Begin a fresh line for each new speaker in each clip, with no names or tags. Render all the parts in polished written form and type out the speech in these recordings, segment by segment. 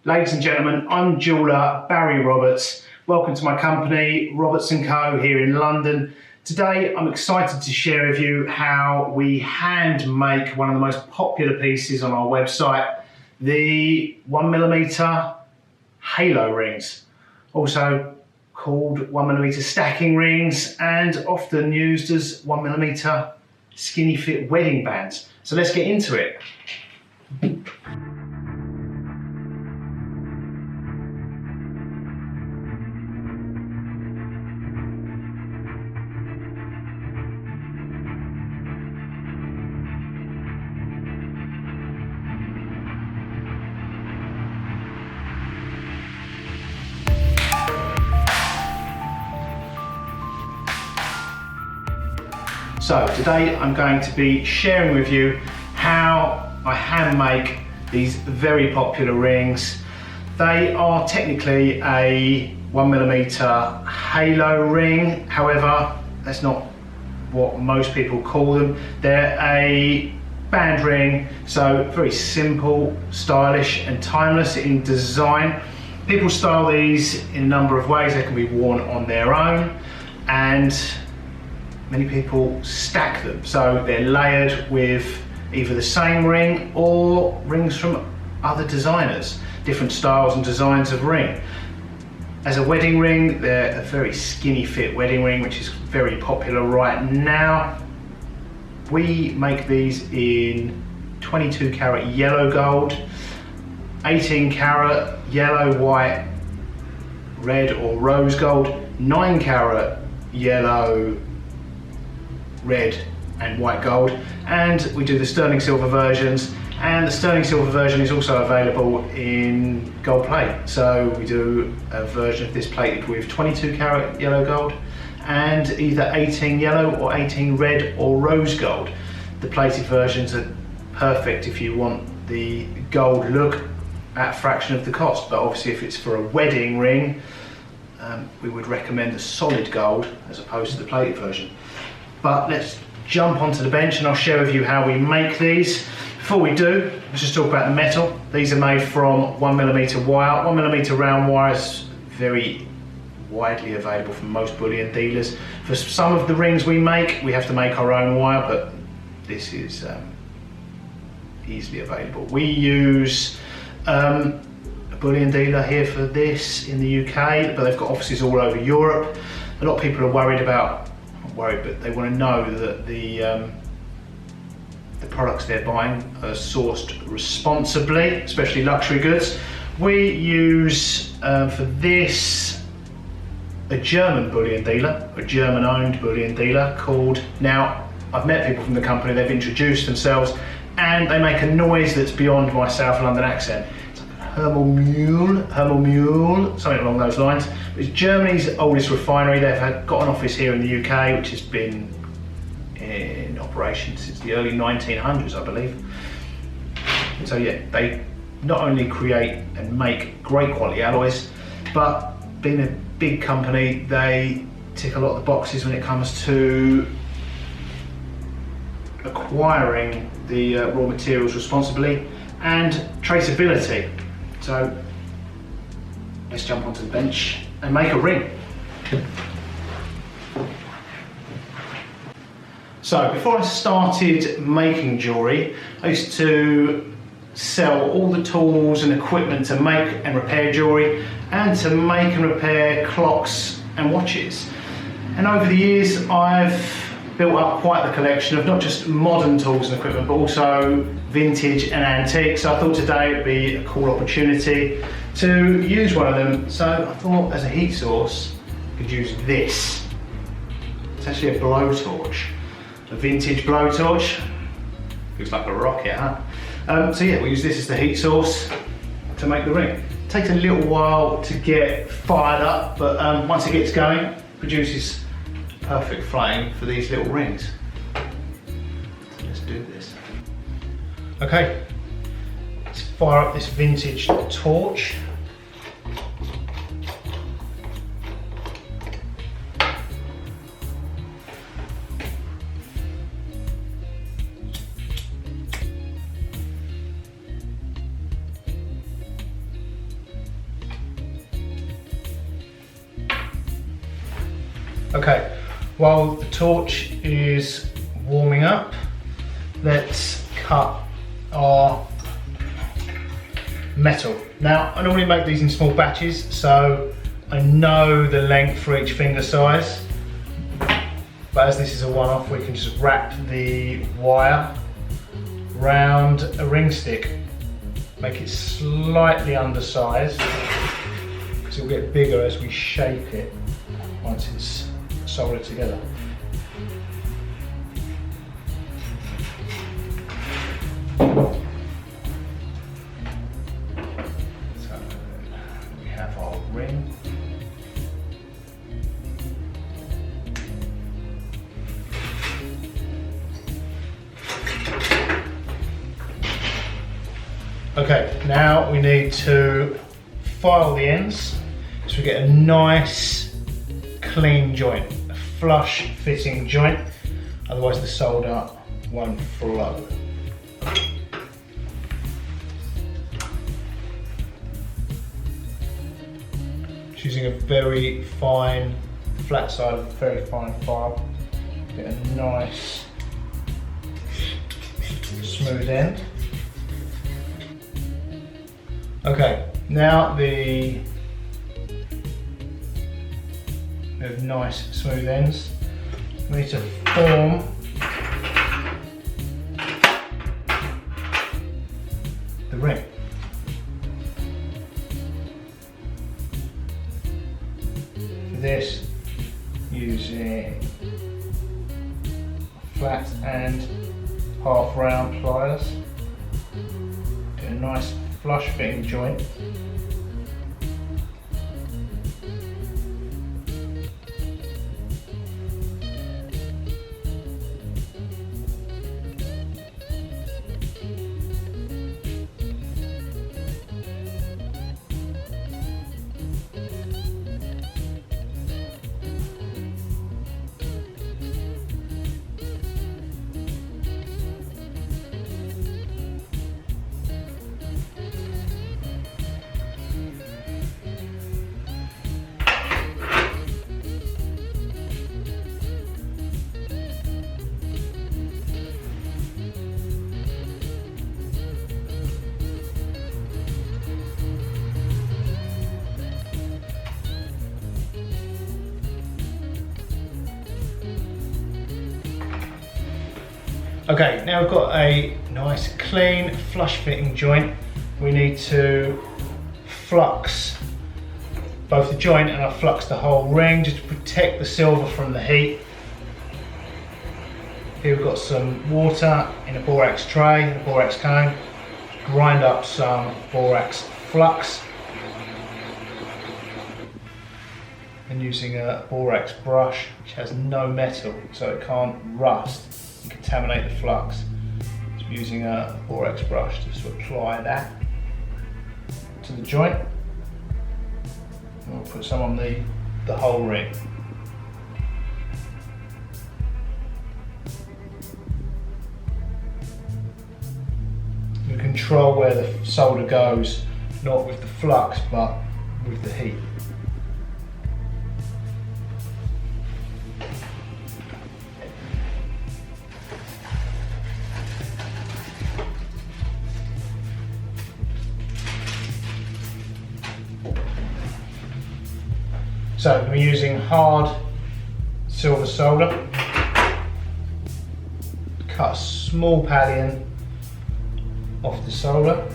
Ladies and gentlemen, I'm jeweller Barry Roberts. Welcome to my company, Roberts & Co. here in London. Today I'm excited to share with you how we hand make one of the most popular pieces on our website, the 1mm halo rings, also called 1mm stacking rings and often used as 1mm skinny fit wedding bands. So let's get into it. So today I'm going to be sharing with you how I hand make these very popular rings. They are technically a 1mm halo ring, however that's not what most people call them. They're a band ring, so very simple, stylish and timeless in design. People style these in a number of ways. They can be worn on their own, and many people stack them, so they're layered with either the same ring or rings from other designers, different styles and designs of ring. As a wedding ring, they're a very skinny fit wedding ring, which is very popular right now. We make these in 22 karat yellow gold, 18 karat yellow, white, red or rose gold, 9 karat yellow, red and white gold, and we do the sterling silver versions, and the sterling silver version is also available in gold plate. So we do a version of this plated with 22 karat yellow gold and either 18 yellow or 18 red or rose gold. The plated versions are perfect if you want the gold look at a fraction of the cost, but obviously if it's for a wedding ring, we would recommend the solid gold as opposed to the plated version. But let's jump onto the bench and I'll share with you how we make these. Before we do, let's just talk about the metal. These are made from 1mm wire. 1mm round wire is very widely available from most bullion dealers. For some of the rings we have to make our own wire, but this is easily available. We use a bullion dealer here for this in the UK, but they've got offices all over Europe. A lot of people are worried, but they want to know that the products they're buying are sourced responsibly, especially luxury goods. We use for this a German bullion dealer, a German-owned bullion dealer called. Now, I've met people from the company. They've introduced themselves, and they make a noise that's beyond my South London accent. It's like Hermelmühl, something along those lines. It's Germany's oldest refinery. They've got an office here in the UK, which has been in operation since the early 1900s, I believe. So yeah, they not only create and make great quality alloys, but being a big company, they tick a lot of the boxes when it comes to acquiring the raw materials responsibly and traceability. So let's jump onto the bench and make a ring. So before I started making jewellery, I used to sell all the tools and equipment to make and repair jewellery and to make and repair clocks and watches. And over the years I've built up quite the collection of not just modern tools and equipment, but also vintage and antique. So I thought today would be a cool opportunity to use one of them. So I thought as a heat source, I could use this. It's actually a blowtorch, a vintage blowtorch. Looks like a rocket, huh? So yeah, we'll use this as the heat source to make the ring. It takes a little while to get fired up, but once it gets going, it produces perfect flame for these little rings. So let's do this. Okay, let's fire up this vintage torch. Okay, while the torch is warming up, let's cut our metal. Now, I normally make these in small batches, so I know the length for each finger size, but as this is a one-off, we can just wrap the wire round a ring stick. Make it slightly undersized, because it'll get bigger as we shape it once it's soldered together. So we have our ring. Okay, now we need to file the ends so we get a nice clean joint, a flush fitting joint, otherwise the solder won't flow. Choosing a very fine, flat side of a very fine file, get a nice smooth end. Okay, now we have nice smooth ends. We need to form the ring. For this, using flat and half round pliers, get a nice flush fitting joint. Okay, now we've got a nice clean flush fitting joint. We need to flux both the joint, and I flux the whole ring just to protect the silver from the heat. Here we've got some water in a borax tray, a borax cone. Grind up some borax flux, and using a borax brush which has no metal so it can't rust and contaminate the flux. So I'm using a borax brush just to apply that to the joint, and we'll put some on the whole ring. You control where the solder goes, not with the flux but with the heat. So we're using hard silver solder. Cut a small pallion off the solder.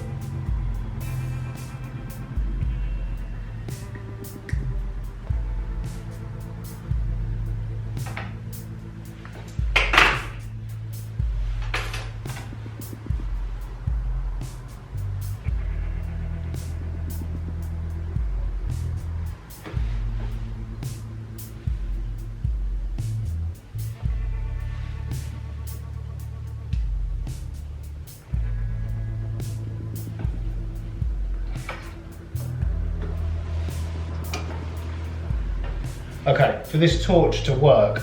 Okay, for this torch to work,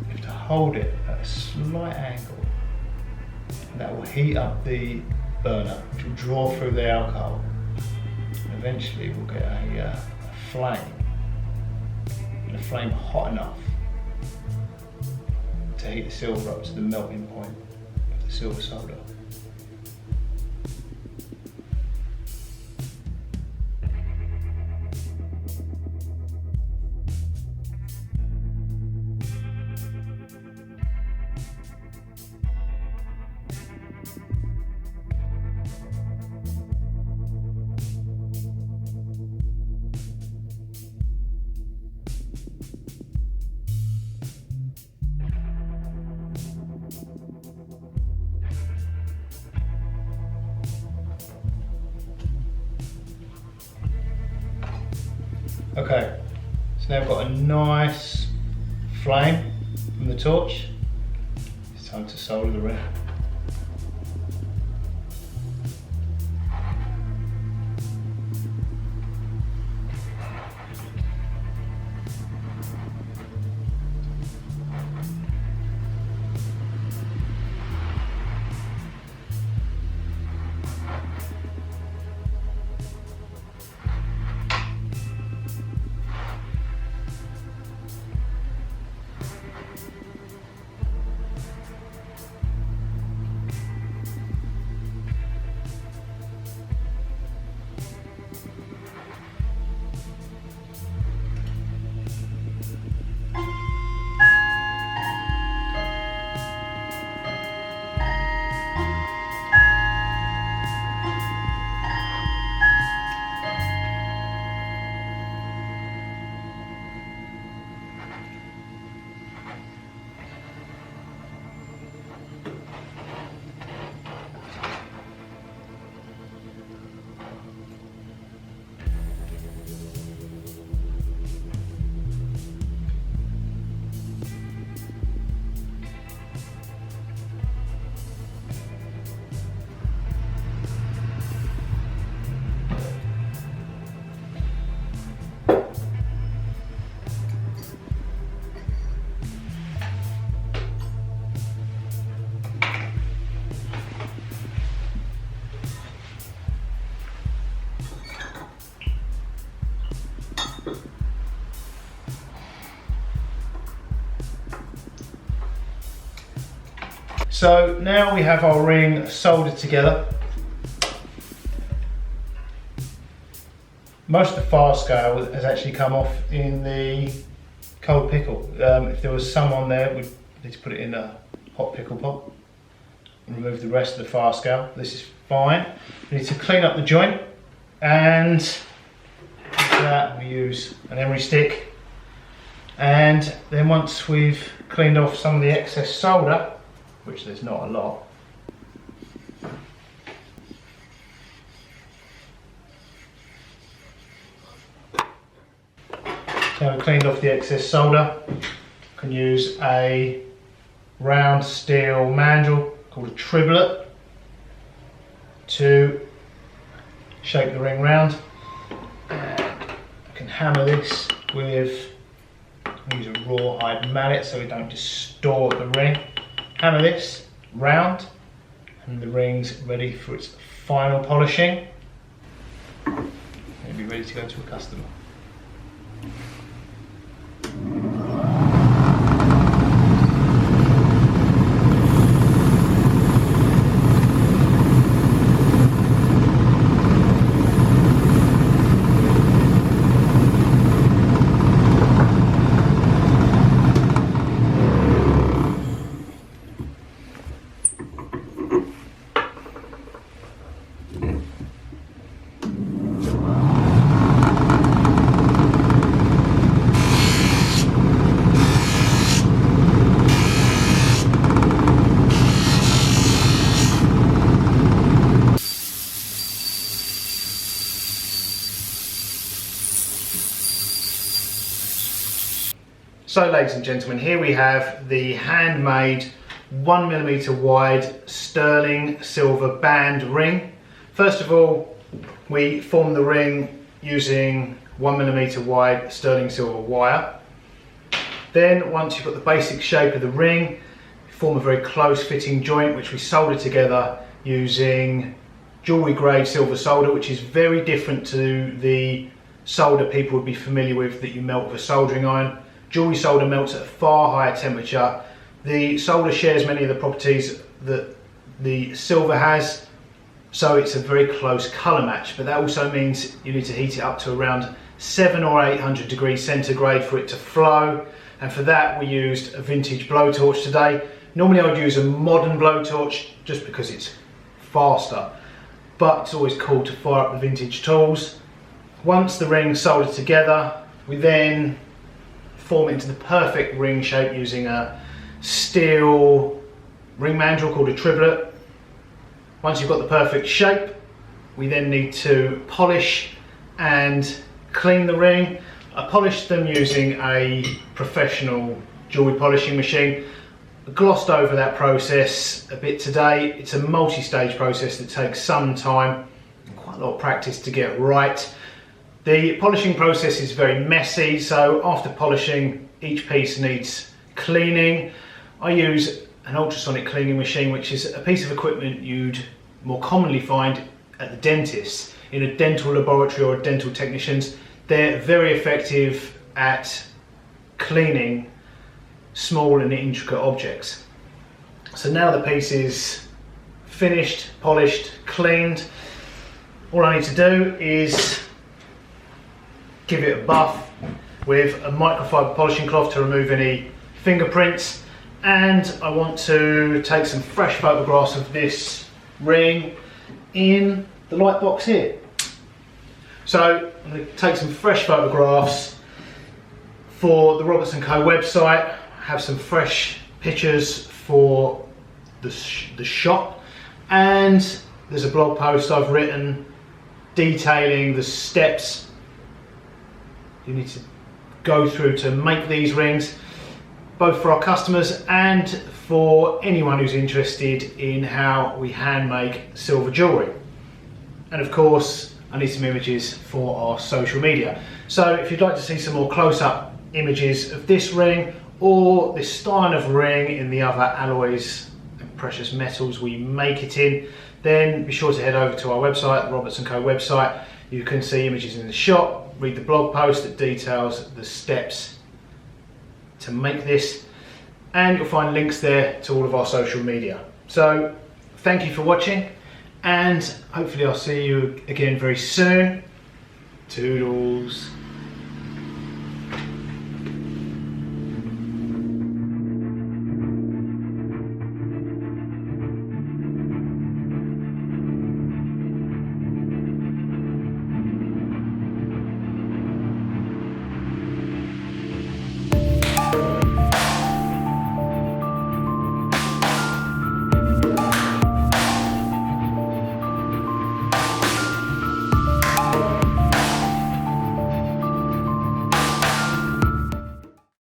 you have to hold it at a slight angle, and that will heat up the burner, which will draw through the alcohol, and eventually we'll get a flame, and a flame hot enough to heat the silver up to the melting point of the silver solder. Okay, so now I've got a nice flame from the torch. It's time to solder the ring. So now we have our ring soldered together. Most of the fast scale has actually come off in the cold pickle. If there was some on there, we'd need to put it in a hot pickle pot and remove the rest of the fast scale. This is fine. We need to clean up the joint, and for that we use an emery stick. And then once we've cleaned off some of the excess solder, which there's not a lot, now we've cleaned off the excess solder, I can use a round steel mandrel called a triblet to shape the ring round. And I can hammer this with, I use a rawhide mallet so we don't distort the ring. Hammer this round and the ring's ready for its final polishing. It'll be ready to go to a customer. So ladies and gentlemen, here we have the handmade 1mm wide sterling silver band ring. First of all, we form the ring using 1mm wide sterling silver wire. Then once you've got the basic shape of the ring, form a very close fitting joint which we solder together using jewellery grade silver solder, which is very different to the solder people would be familiar with that you melt with a soldering iron. Jewellery solder melts at a far higher temperature, The solder shares many of the properties that the silver has, so it's a very close colour match, but that also means you need to heat it up to around 700 or 800 degrees centigrade for it to flow, and for that we used a vintage blowtorch today. Normally I would use a modern blowtorch just because it's faster, but it's always cool to fire up the vintage tools. Once the ring's soldered together, we then form it into the perfect ring shape using a steel ring mandrel called a triplet. Once you've got the perfect shape, we then need to polish and clean the ring. I polished them using a professional jewellery polishing machine. I glossed over that process a bit today. It's a multi-stage process that takes some time and quite a lot of practice to get right. The polishing process is very messy, so after polishing, each piece needs cleaning. I use an ultrasonic cleaning machine, which is a piece of equipment you'd more commonly find at the dentist, in a dental laboratory or a dental technician's. They're very effective at cleaning small and intricate objects. So now the piece is finished, polished, cleaned. All I need to do is give it a buff with a microfiber polishing cloth to remove any fingerprints, and I want to take some fresh photographs of this ring in the light box here. So I'm going to take some fresh photographs for the Roberts & Co website, have some fresh pictures for the shop, and there's a blog post I've written detailing the steps you need to go through to make these rings, both for our customers and for anyone who's interested in how we hand make silver jewellery. And of course, I need some images for our social media. So if you'd like to see some more close-up images of this ring or this style of ring in the other alloys and precious metals we make it in, then be sure to head over to our website, the Roberts & Co website. You can see images in the shop, read the blog post that details the steps to make this, and you'll find links there to all of our social media. So thank you for watching, and hopefully I'll see you again very soon. Toodles.